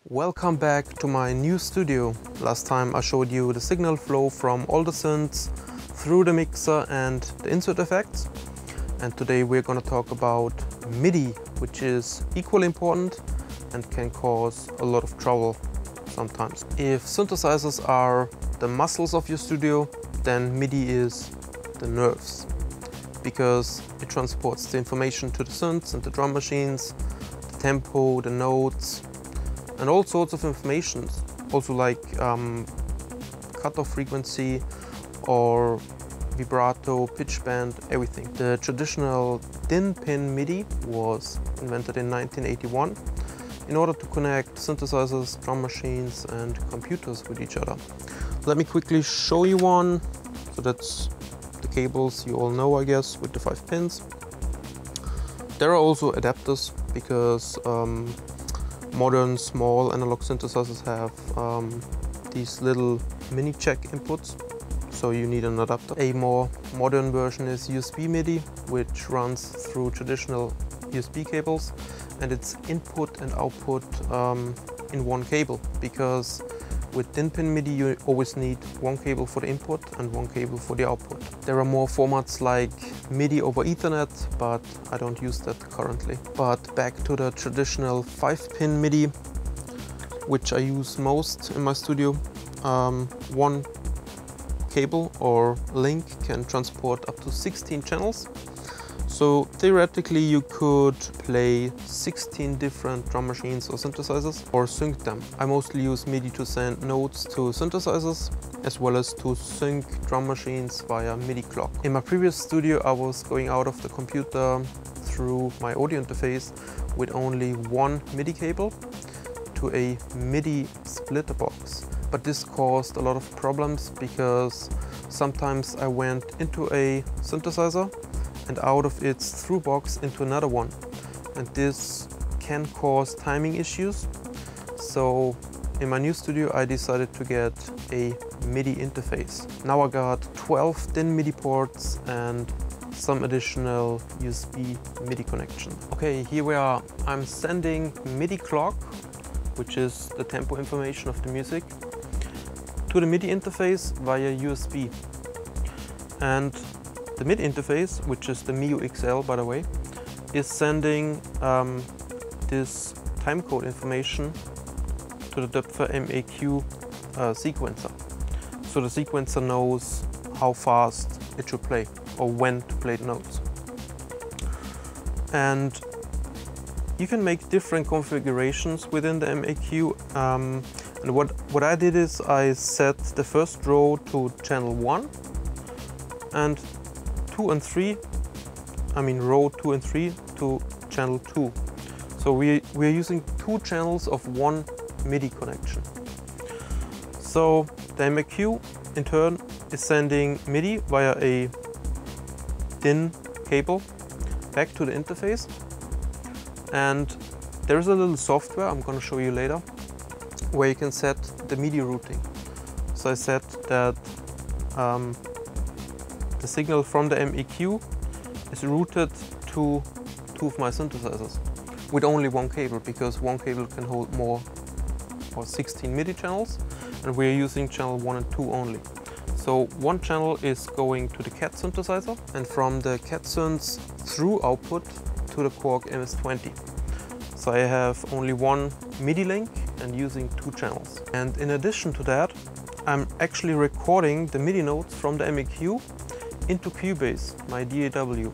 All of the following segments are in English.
Welcome back to my new studio. Last time I showed you the signal flow from all the synths through the mixer and the insert effects. And today we're going to talk about MIDI, which is equally important and can cause a lot of trouble sometimes. If synthesizers are the muscles of your studio, then MIDI is the nerves, because it transports the information to the synths and the drum machines, the tempo, the notes, and all sorts of information, also like cutoff frequency or vibrato, pitch bend, everything. The traditional DIN pin MIDI was invented in 1981 in order to connect synthesizers, drum machines and computers with each other. Let me quickly show you one. So that's the cables you all know, I guess, with the 5 pins. There are also adapters because modern small analog synthesizers have these little mini check inputs, so you need an adapter. A more modern version is USB MIDI, which runs through traditional USB cables, and it's input and output in one cable, because with DIN pin MIDI you always need one cable for the input and one cable for the output. There are more formats like MIDI over Ethernet, but I don't use that currently. But back to the traditional 5-pin MIDI, which I use most in my studio. One cable or link can transport up to 16 channels. So theoretically you could play 16 different drum machines or synthesizers or sync them. I mostly use MIDI to send notes to synthesizers as well as to sync drum machines via MIDI clock. In my previous studio I was going out of the computer through my audio interface with only one MIDI cable to a MIDI splitter box. But this caused a lot of problems because sometimes I went into a synthesizer and out of its through box into another one, and this can cause timing issues. So in my new studio I decided to get a MIDI interface. Now I got 12 DIN MIDI ports and some additional USB MIDI connection. Okay, here we are. I'm sending MIDI clock, which is the tempo information of the music, to the MIDI interface via USB. And the MIDI interface, which is the MIU XL by the way, is sending this timecode information to the Döpfer MAQ sequencer. So the sequencer knows how fast it should play or when to play the notes. And you can make different configurations within the MAQ. And what I did is I set the first row to channel 1 and 2 and 3, I mean row 2 and 3 to channel 2. So we're using 2 channels of one MIDI connection. So the MAQ in turn is sending MIDI via a DIN cable back to the interface. And there's a little software I'm going to show you later where you can set the MIDI routing. So I set that the signal from the MAQ is routed to 2 of my synthesizers with only one cable, because one cable can hold more or 16 MIDI channels, and we're using channel 1 and 2 only. So one channel is going to the CAT synthesizer and from the CAT synths through output to the Korg MS-20. So I have only one MIDI link and using 2 channels. And in addition to that, I'm actually recording the MIDI notes from the MAQ into Cubase, my DAW.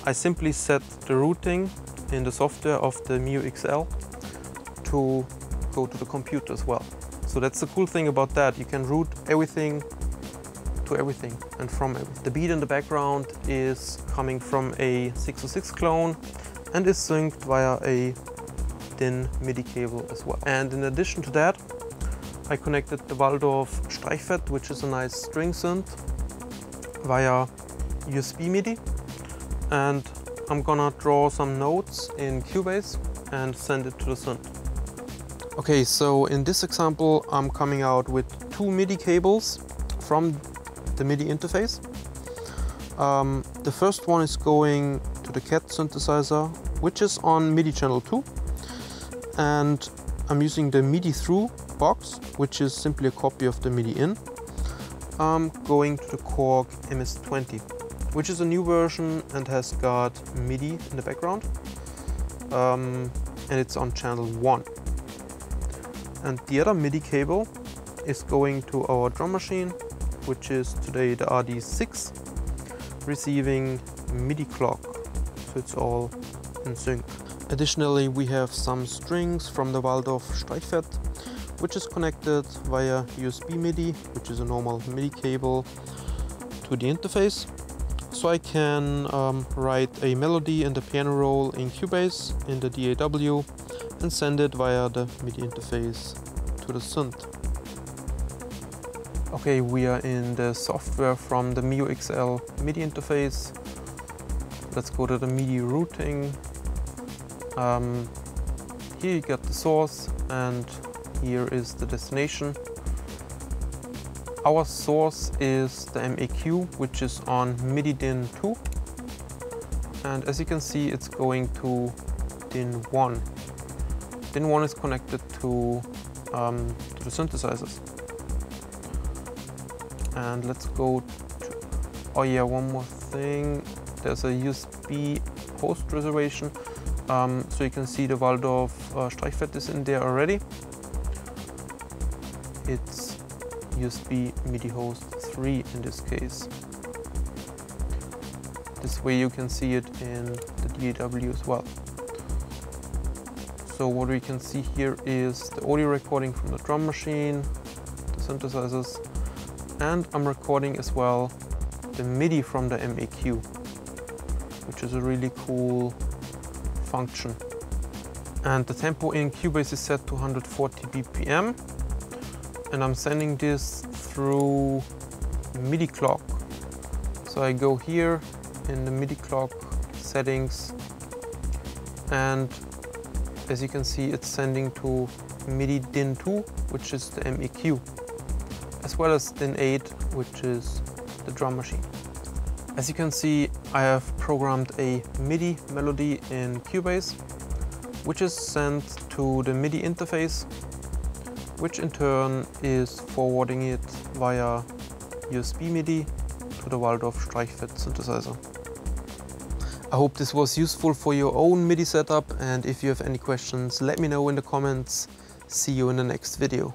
I simply set the routing in the software of the MIU XL to go to the computer as well. So that's the cool thing about that. You can route everything to everything and from everything. The beat in the background is coming from a 606 clone and is synced via a DIN MIDI cable as well. And in addition to that, I connected the Waldorf Streichfett, which is a nice string synth, via USB MIDI, and I'm gonna draw some notes in Cubase and send it to the synth. Okay, so in this example I'm coming out with 2 MIDI cables from the MIDI interface. The first one is going to the CAT synthesizer, which is on MIDI channel 2, and I'm using the MIDI through box, which is simply a copy of the MIDI in. I'm going to the Korg MS-20, which is a new version and has got MIDI in the background, and it's on channel 1. And the other MIDI cable is going to our drum machine, which is today the RD6, receiving MIDI clock, so it's all in sync. Additionally, we have some strings from the Waldorf Streichfett, which is connected via USB MIDI, which is a normal MIDI cable, to the interface. So I can write a melody in the piano roll in Cubase in the DAW and send it via the MIDI interface to the synth. Okay, we are in the software from the Mio XL MIDI interface. Let's go to the MIDI routing. Here you get the source and here is the destination. Our source is the MAQ, which is on MIDI DIN 2. And as you can see, it's going to DIN 1. DIN 1 is connected to the synthesizers. And let's go to, oh yeah, one more thing. There's a USB host reservation. So you can see the Waldorf Streichfett is in there already. It's USB MIDI host 3 in this case. This way you can see it in the DAW as well. So what we can see here is the audio recording from the drum machine, the synthesizers, and I'm recording as well the MIDI from the MAQ, which is a really cool function. And the tempo in Cubase is set to 140 BPM, and I'm sending this through MIDI clock. So I go here in the MIDI clock settings, and as you can see, it's sending to MIDI DIN 2, which is the MAQ, as well as DIN 8, which is the drum machine. As you can see, I have programmed a MIDI melody in Cubase, which is sent to the MIDI interface, which in turn is forwarding it via USB MIDI to the Waldorf Streichfett synthesizer. I hope this was useful for your own MIDI setup, and if you have any questions, let me know in the comments. See you in the next video.